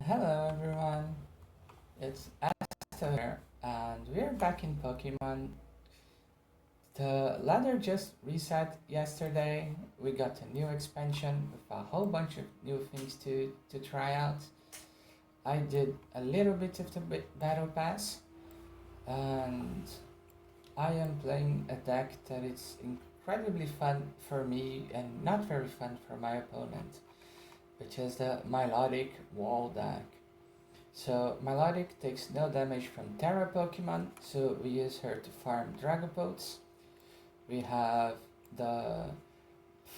Hello everyone, it's Asta here, and we're back in Pokemon. The ladder just reset yesterday. We got a new expansion with a whole bunch of new things to try out. I did a little bit of the battle pass, and I am playing a deck that is incredibly fun for me and not very fun for my opponent, which is the Milotic wall deck. So Milotic takes no damage from Terra Pokemon, so we use her to farm Dragapults. We have the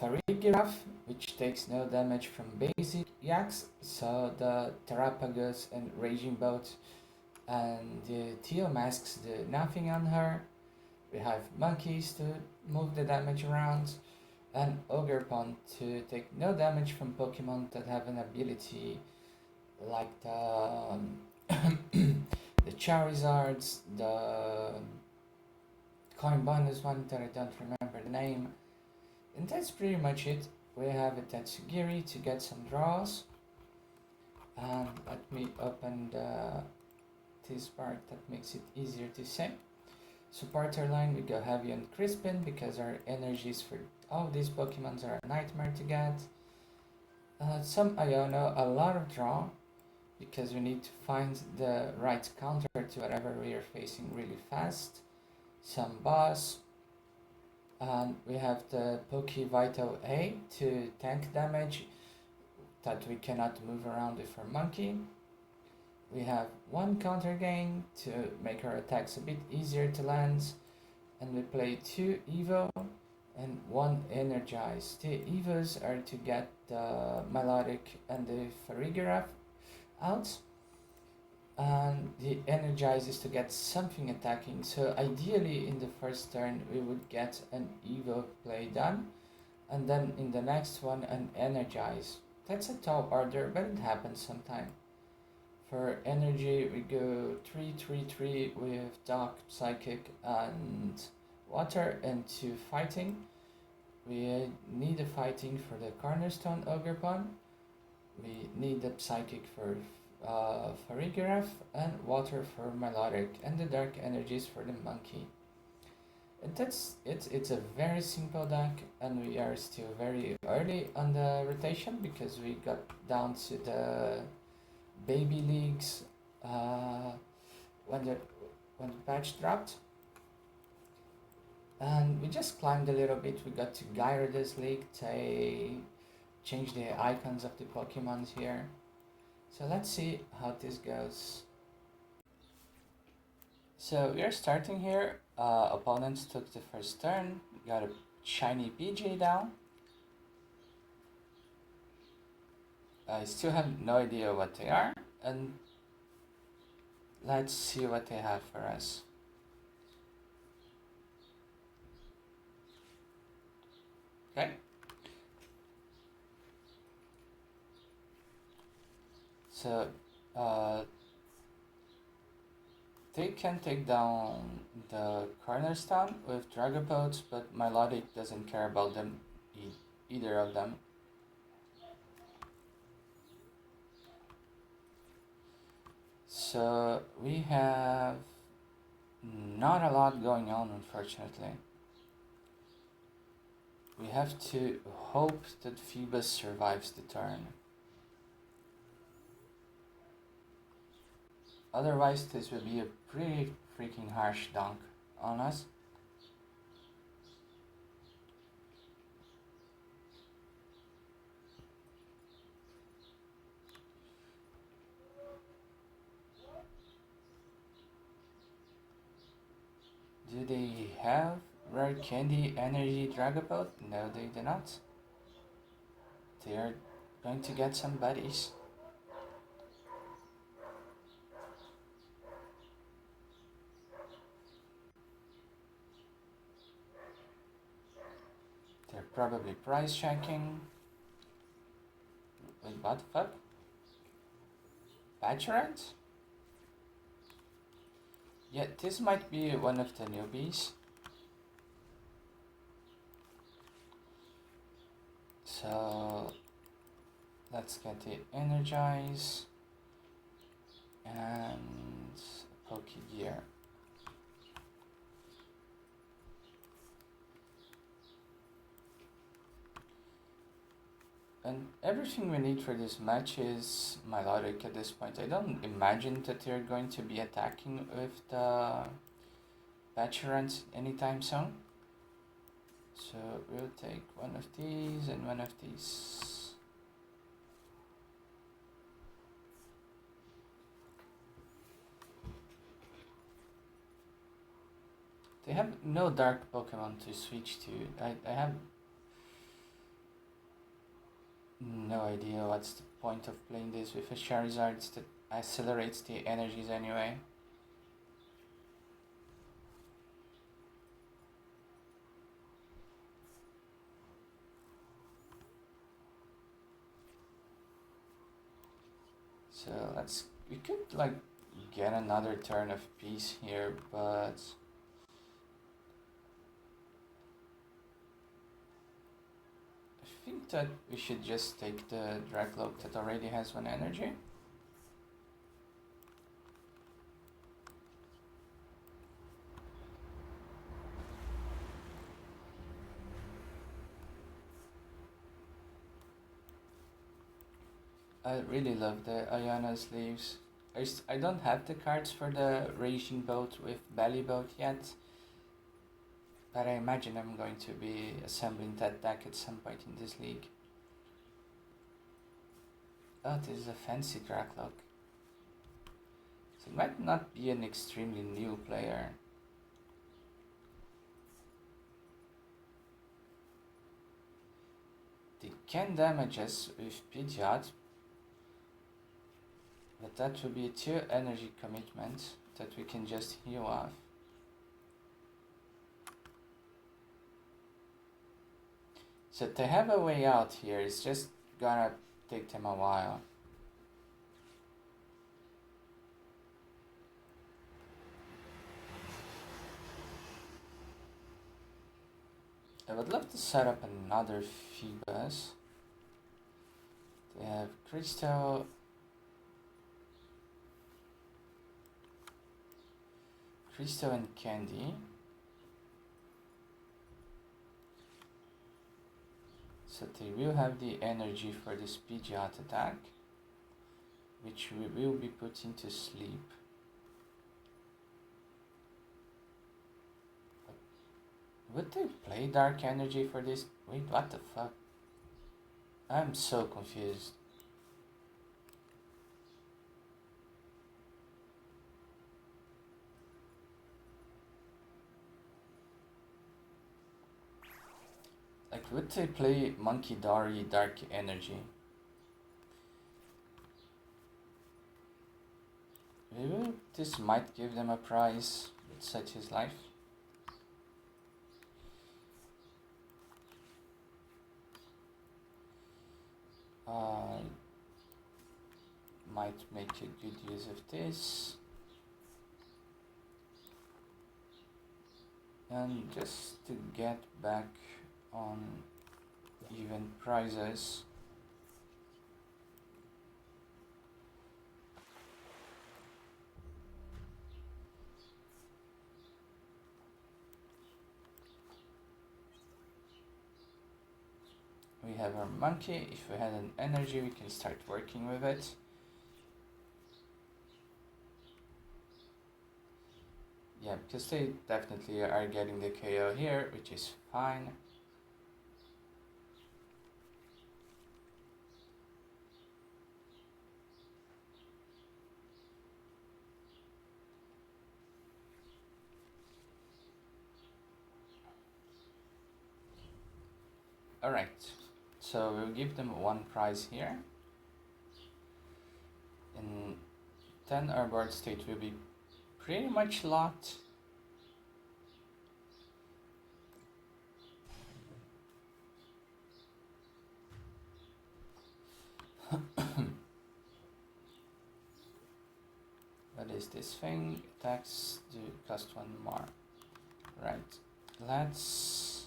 Farigiraf, which takes no damage from basic Yaks, so the Terrapagus and Raging Boat and the Teal Masks do nothing on her. We have Monkeys to move the damage around, and Ogerpon to take no damage from Pokemon that have an ability like the Charizards, the coin bonus one that I don't remember the name. And that's pretty much it. We have a Tatsugiri to get some draws. And let me open this part that makes it easier to say. Supporter line, we go heavy on Crispin because our energies for all these Pokemons are a nightmare to get. Some Iono, a lot of draw because we need to find the right counter to whatever we are facing really fast. Some boss, and we have the Poké Vital A to tank damage that we cannot move around with our monkey. We have one Counter Gain to make our attacks a bit easier to land, and we play 2 Evo and 1 Energize. The Evos are to get the Milotic and the Farigiraf out, and the Energize is to get something attacking. So ideally in the first turn we would get an Evo play done, and then in the next one an Energize. That's a tall order, but it happens sometime. For energy we go 3-3-3 with Dark, Psychic and Water and 2 fighting. We need a fighting for the Cornerstone Ogerpon. We need the Psychic for Farigiraf and Water for Milotic and the Dark Energies for the Monkey. And that's it. It's a very simple deck, and we are still very early on the rotation because we got down to the baby leagues when the patch dropped, and we just climbed a little bit. We got to Gyarados League. They changed the icons of the Pokemons here, so let's see how this goes. So we are starting here. Opponents took the first turn, got a shiny PJ down. I still have no idea what they are, and let's see what they have for us. Okay. So they can take down the Cornerstone with Dragapults, but Milotic doesn't care about them, either of them. So we have not a lot going on, unfortunately. We have to hope that Feebas survives the turn. Otherwise, this will be a pretty freaking harsh dunk on us. Do they have Rare Candy Energy Dragapult? No, they do not. They are going to get some buddies. They're probably price checking. Wait, what the fuck? Bacharant? Yeah, this might be one of the newbies. So let's get the Energize. and Pokégear. And everything we need for this match is Milotic at this point. I don't imagine that they're going to be attacking with the patch runs anytime soon. So we'll take one of these and one of these. They have no dark Pokemon to switch to. I have no idea what's the point of playing this with a Charizard that accelerates the energies anyway. So we could like get another turn of peace here, but I think that we should just take the Dragapult that already has one energy. I really love the Iono sleeves. I don't have the cards for the Raging Boat with Belly Boat yet, but I imagine I'm going to be assembling that deck at some point in this league. Oh, this is a fancy Dragapult. So it might not be an extremely new player. They can damage us with Pidgeot, but that will be a 2 energy commitment that we can just heal off. So they have a way out here, it's just gonna take them a while. I would love to set up another Feebas. They have Crystal and Candy. So they will have the energy for this Pidgeot attack, which we will be putting to sleep. Would they play Dark Energy for this? Wait, what the fuck? I'm so confused. Like, would they play Munkidori Dark Energy? Maybe this might give them a prize with such his life. Might make a good use of this. And just to get back on even prizes. We have our monkey. If we had an energy, we can start working with it. Yeah, because they definitely are getting the KO here, which is fine. Alright, so we'll give them one prize here. In 10 our board state will be pretty much locked. What is this thing? Attacks do cost 1 more. Right, let's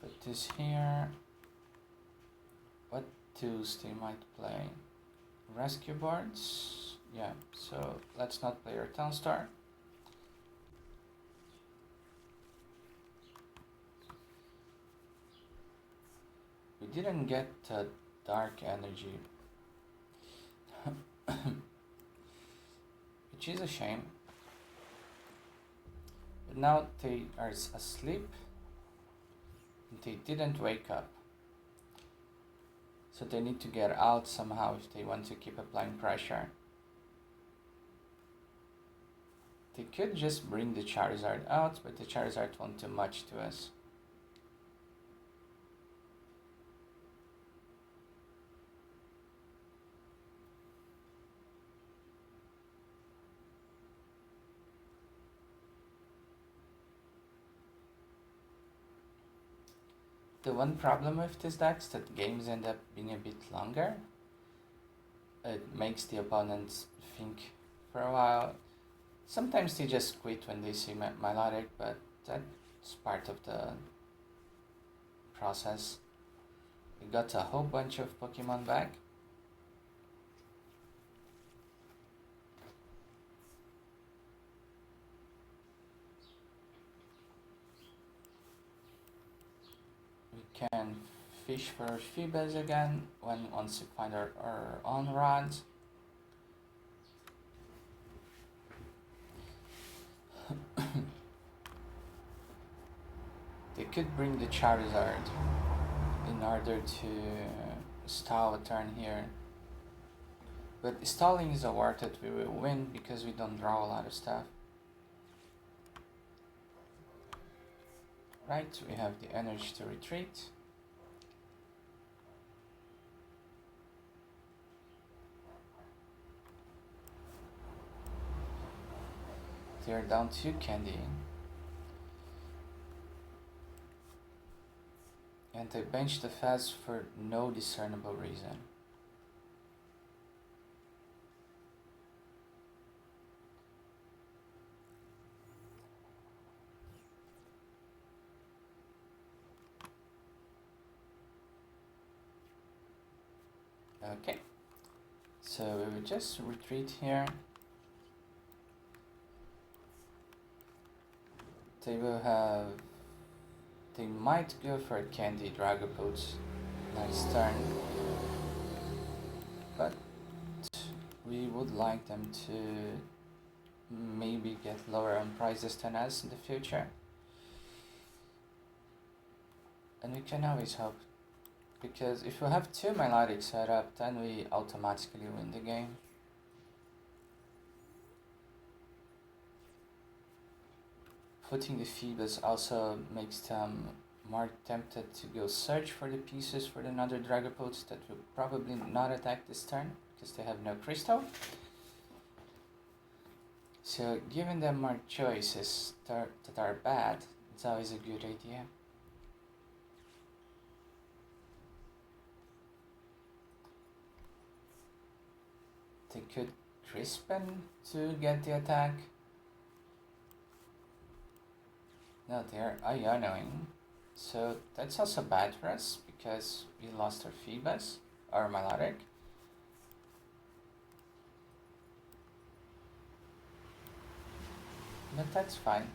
put this here. What twos they might play? rescue boards. Yeah, so let's not play our Town Store. We didn't get dark energy, which is a shame. But now they are asleep. They didn't wake up. So they need to get out somehow if they want to keep applying pressure. They could just bring the Charizard out, but the Charizard won't do much to us. The one problem with this deck is that games end up being a bit longer. It makes the opponents think for a while. Sometimes they just quit when they see Milotic, but that's part of the process. We got a whole bunch of Pokemon back. Can fish for Feebas again once we find our own rods. They could bring the Charizard in order to stall a turn here. But stalling is a word that we will win because we don't draw a lot of stuff. Right, we have the energy to retreat. They are down 2 candy. And they bench the Faz for no discernible reason. Okay, so we will just retreat here. They might go for a candy Dragapults next turn, but we would like them to maybe get lower on prices than us in the future. And we can always hope. Because if we have 2 Milotic set up, then we automatically win the game. Putting the Feebas also makes them more tempted to go search for the pieces for another Dragapults that will probably not attack this turn, because they have no crystal. So giving them more choices that are bad, it's always a good idea. They could Crispin to get the attack. No, they're Ionoing. So that's also bad for us because we lost our Feebas, our Milotic. But that's fine.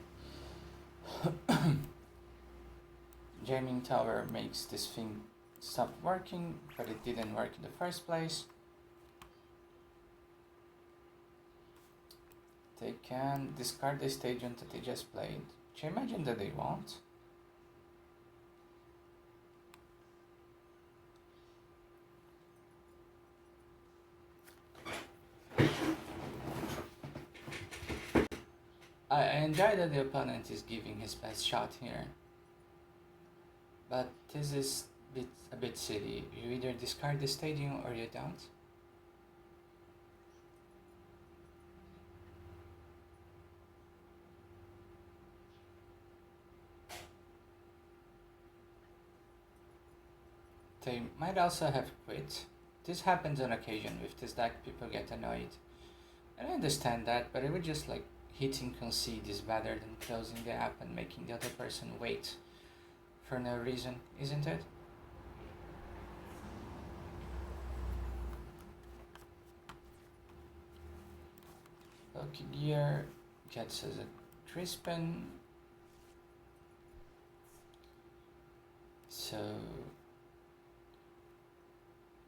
Jamming Tower makes this thing stop working, but it didn't work in the first place. They can discard the stadium that they just played, which I imagine that they won't. I enjoy that the opponent is giving his best shot here, but this is a bit silly. You either discard the stadium or you don't. They might also have quit. This happens on occasion with this deck, people get annoyed. And I understand that, but I would just like hitting concede is better than closing the app and making the other person wait for no reason, isn't it? Pokégear gets us a Crispin. So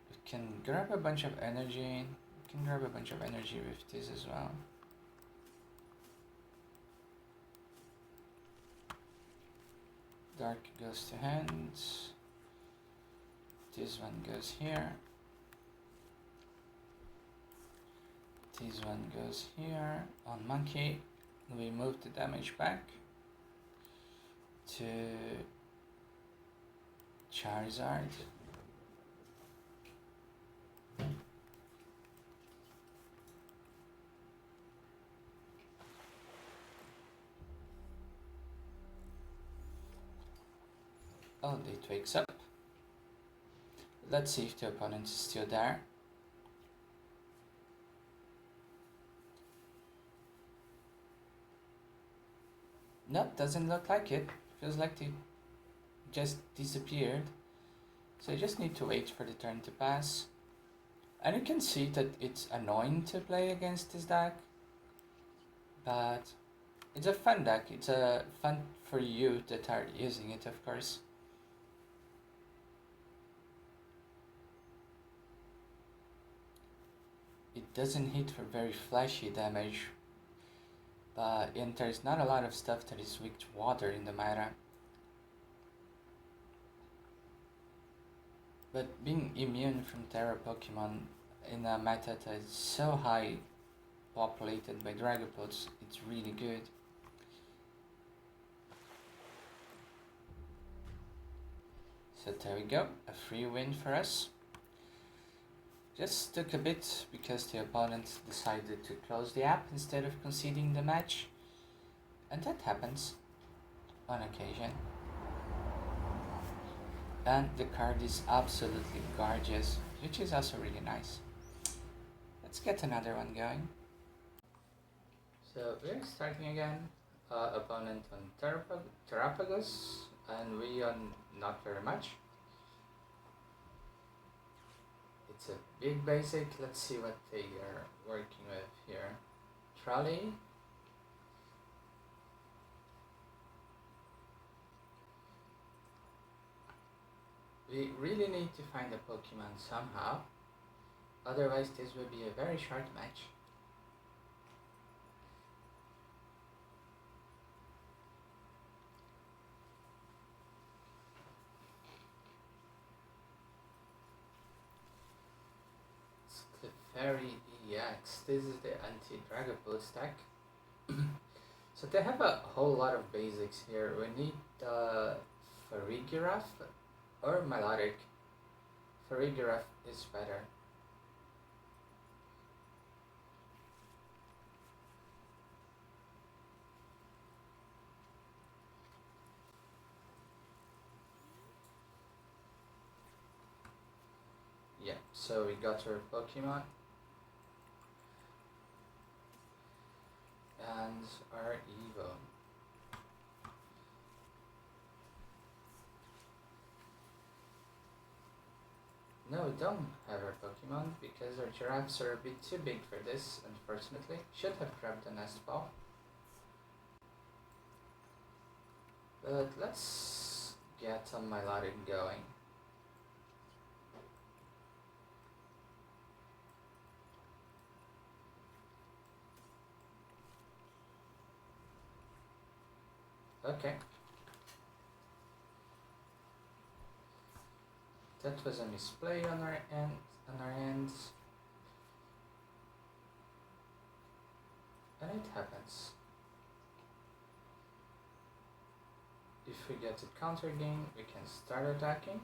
we can grab a bunch of energy. We can grab a bunch of energy with this as well. Dark goes to hands. This one goes here. This one goes here. On Monkey, we move the damage back to Charizard. Oh, it wakes up. Let's see if the opponent is still there. Nope, doesn't look like it. Feels like they just disappeared. So you just need to wait for the turn to pass. And you can see that it's annoying to play against this deck. But it's a fun deck. It's a fun for you that are using it, of course. It doesn't hit for very flashy damage. And there's not a lot of stuff that is weak to water in the meta. But being immune from Terra Pokemon in a meta that is so high populated by Dragapults, it's really good. So there we go, a free win for us. Just took a bit because the opponent decided to close the app instead of conceding the match. And that happens on occasion. And the card is absolutely gorgeous, which is also really nice. Let's get another one going. So we're starting again. Opponent on Terrapagus and we on not very much. It's a big basic. Let's see what they are working with here. Trolley. We really need to find a Pokemon somehow. Otherwise this will be a very short match. Clefairy EX. This is the anti-Dragapults deck. So they have a whole lot of basics here. We need Farigiraf or Milotic. Farigiraf is better. Yeah, so we got our Pokemon. And our Evo. No, we don't have our Pokemon because our giraffes are a bit too big for this, unfortunately. Should have grabbed the Nest Ball. But let's get some Milotic going. Okay. That was a misplay on our ends. And it happens. If we get a counter gain, we can start attacking.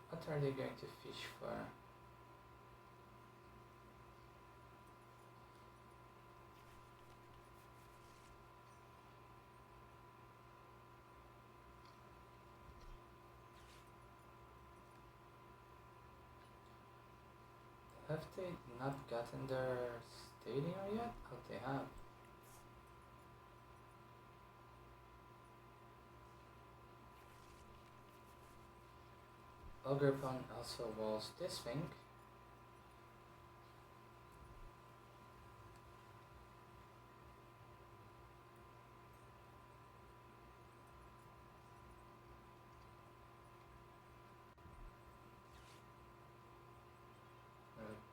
What are they going to fish for? Have they not gotten their stadium yet? Oh, they have. Ogerpon also walls this thing.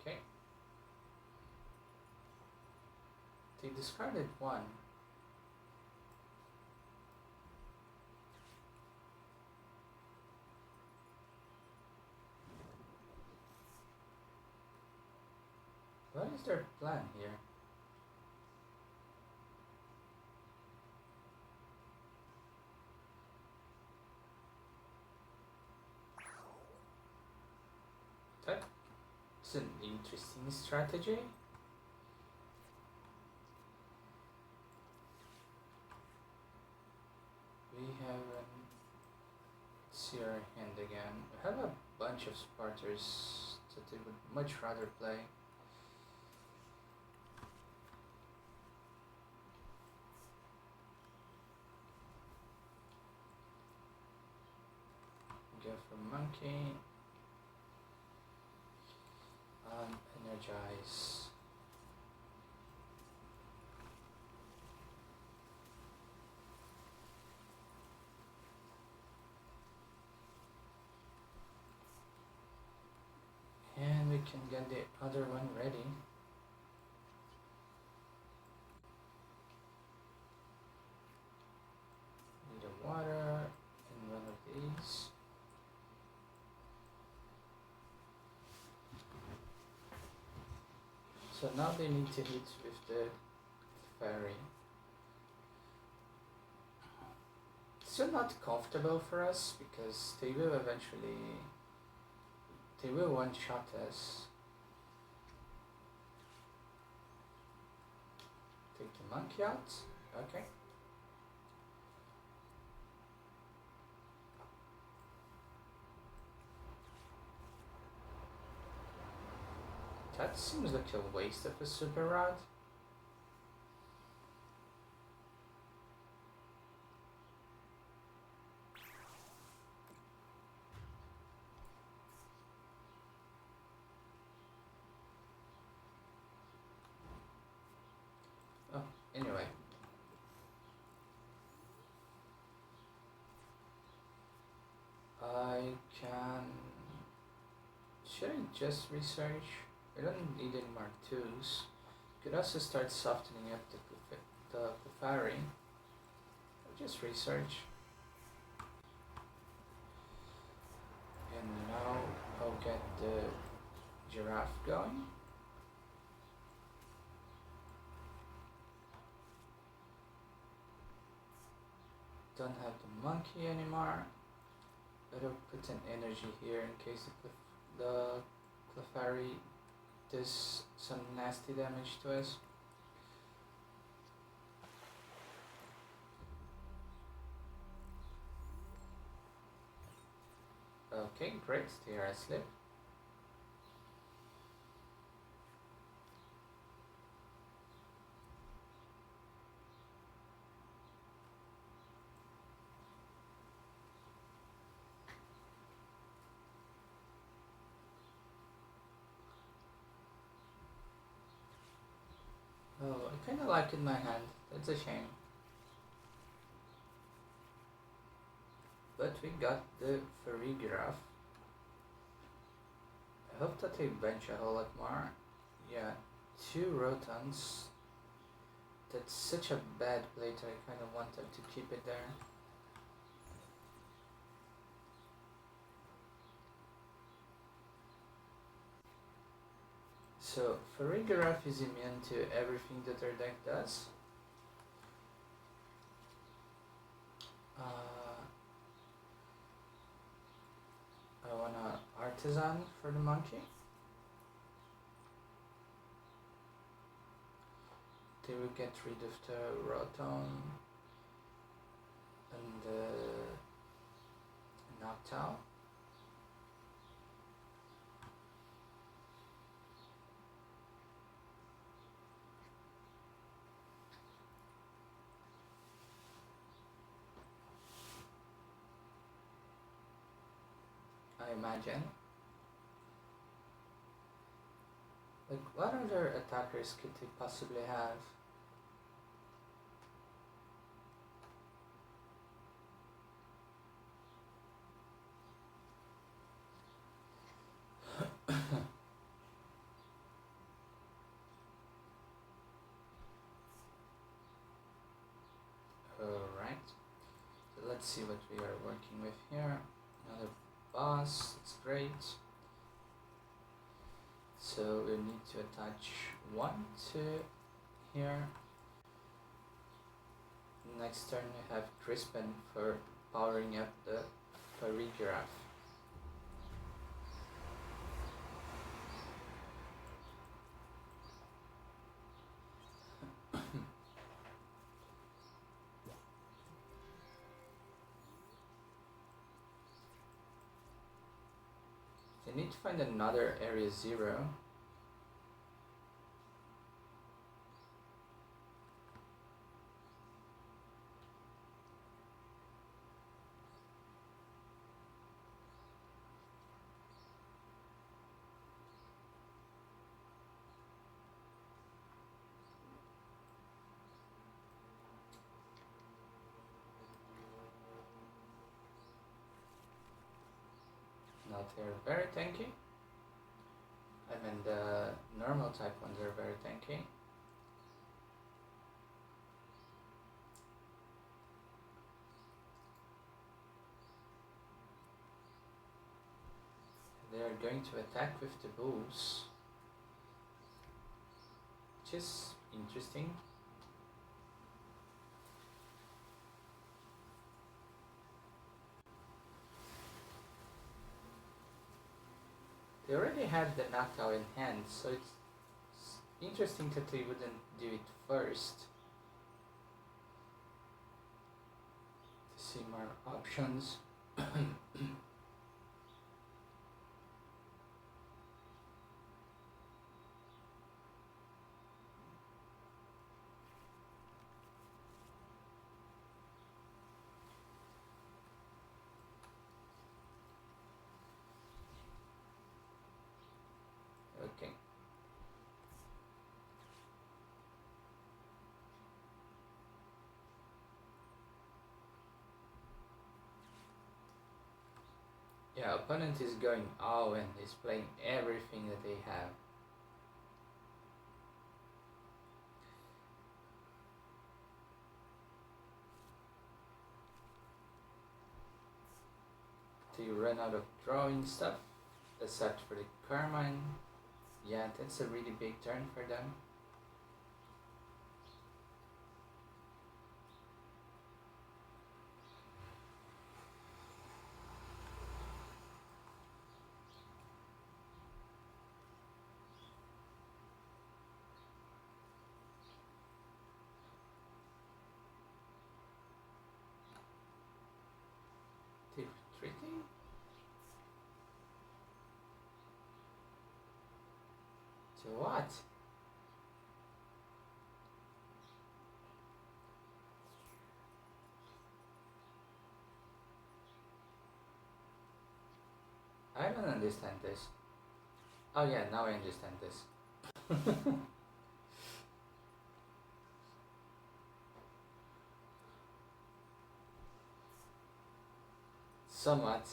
Okay. They discarded one. What is their plan here? That's an interesting strategy. We haven't see our hand again. We have a bunch of Sparters that they would much rather play. Go for Monkey. Energize. And we can get the other one ready. Need a water and one of these. So now they need to hit with the fairy. Still not comfortable for us because they will eventually, they will one-shot us. Take the monkey out, okay. That seems like a waste of a super rod. Oh, anyway. I can... Should I just research? I don't need any more twos. Could also start softening up the Clefairy. I'll just research. And now I'll get the giraffe going. Don't have the monkey anymore. But I'll put an energy here in case the Clefairy does some nasty damage to us. Okay, great, they are asleep. Oh, I kinda like it in my hand, that's a shame. But we got the Farigiraf. I hope that they bench a whole lot more. Yeah, 2 Rotons. That's such a bad play that I kinda want them to keep it there. So, Farigiraf is immune to everything that our deck does. I want an Artazon for the monkey. They will get rid of the Rotom and the Noctowl. I imagine. Like, what other attackers could they possibly have? Alright, so let's see what we are working with here. Another boss, it's great. So we need to attach one to here. Next turn we have Crispin for powering up the Farigiraf. I need to find another area 0. They're very tanky. I mean, the normal type ones are very tanky. They are going to attack with the bulls, which is interesting. They already have the knockout in hand, so it's interesting that they wouldn't do it first. To see more options. Okay. Yeah, opponent is going all in. He's playing everything that they have. They run out of drawing stuff, except for the Carmine. Yeah, that's a really big turn for them. They're retreating? To what? I don't understand this. Oh yeah, now I understand this. Somewhat.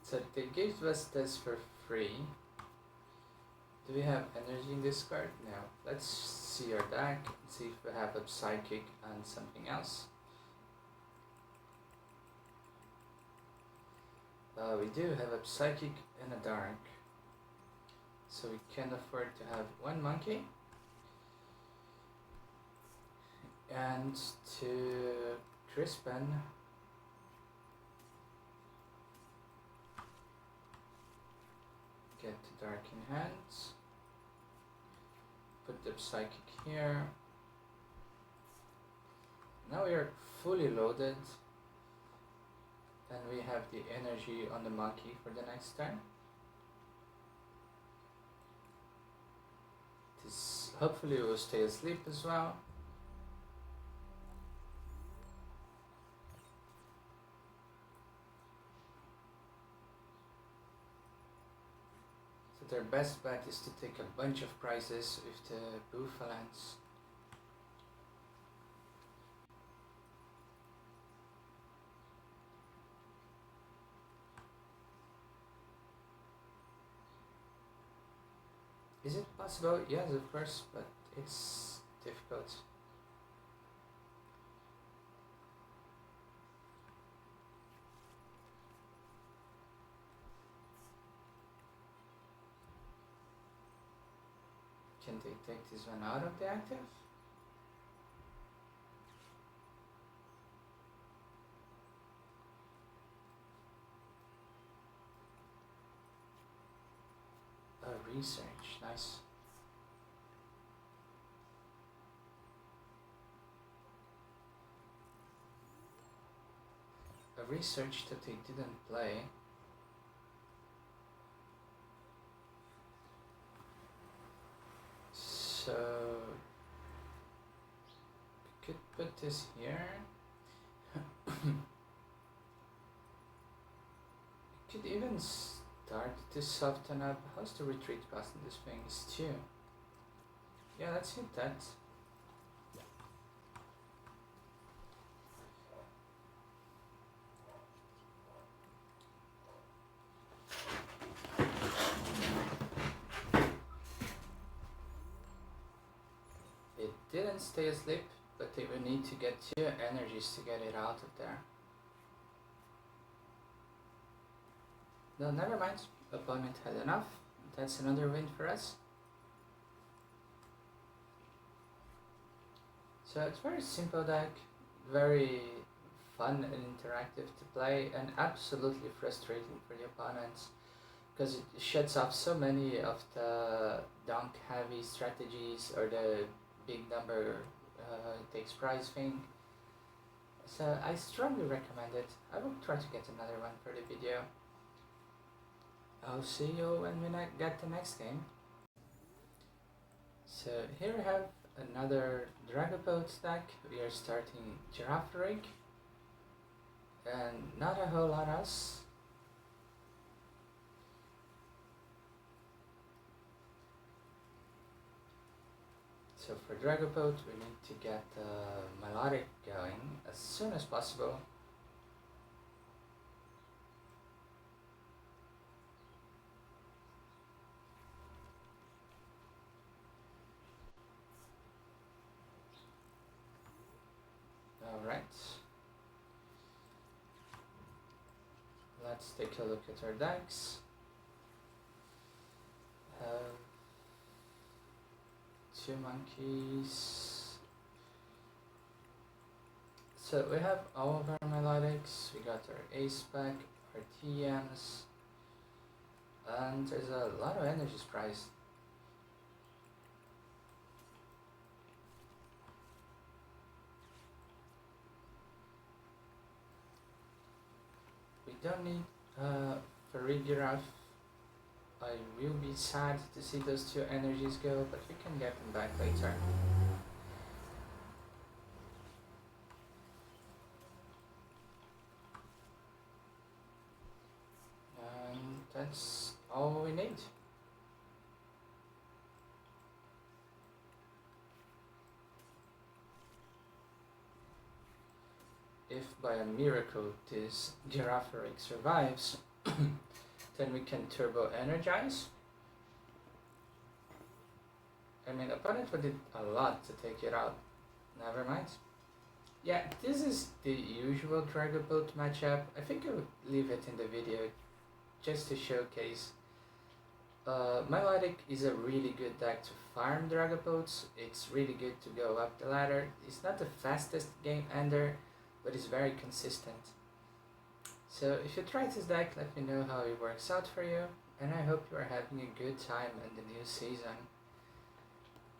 So they gave us this for free. Do we have energy in this card? No. Let's see our deck and see if we have a psychic and something else. We do have a psychic and a dark. So we can afford to have one monkey. And to Crispin. Get the dark in hands. Put the psychic here. Now we are fully loaded. Then we have the energy on the monkey for the next turn. This hopefully will stay asleep as well. their best bet is to take a bunch of prizes with the Bufalans. Is it possible? Yes, of course, but it's difficult. Can they take this one out of the active? Research, nice. A research that they didn't play. So we could put this here. We could even start to soften up. How's the retreat cost in this thing? Is 2. Yeah, let's hit that. It didn't stay asleep, but they will need to get 2 energies to get it out of there. No, never mind. Opponent had enough. That's another win for us. So it's very simple deck, very fun and interactive to play, and absolutely frustrating for the opponents because it shuts off so many of the dunk heavy strategies or the big number takes prize thing. So I strongly recommend it. I will try to get another one for the video. I'll see you when we get the next game. So here we have another Dragapults deck. We are starting Girafarig and not a whole lot else. So for Dragapult we need to get Milotic going as soon as possible. Alright, let's take a look at our decks. Have 2 monkeys. So we have all of our Milotics, we got our Ace pack, our TMs, and there's a lot of energies priced. We don't need Farigiraf. I will be sad to see those 2 energies go, but we can get them back later. And that's all we need. If by a miracle this Girafarig survives, then we can turbo energize. I mean, opponent would did a lot to take it out. Never mind. Yeah, this is the usual Dragapult matchup. I think I would leave it in the video just to showcase. Milotic is a really good deck to farm Dragapults. It's really good to go up the ladder. It's not the fastest game ender, but it's very consistent. So if you try this deck, let me know how it works out for you, and I hope you are having a good time in the new season.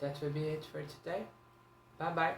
That will be it for today. Bye bye.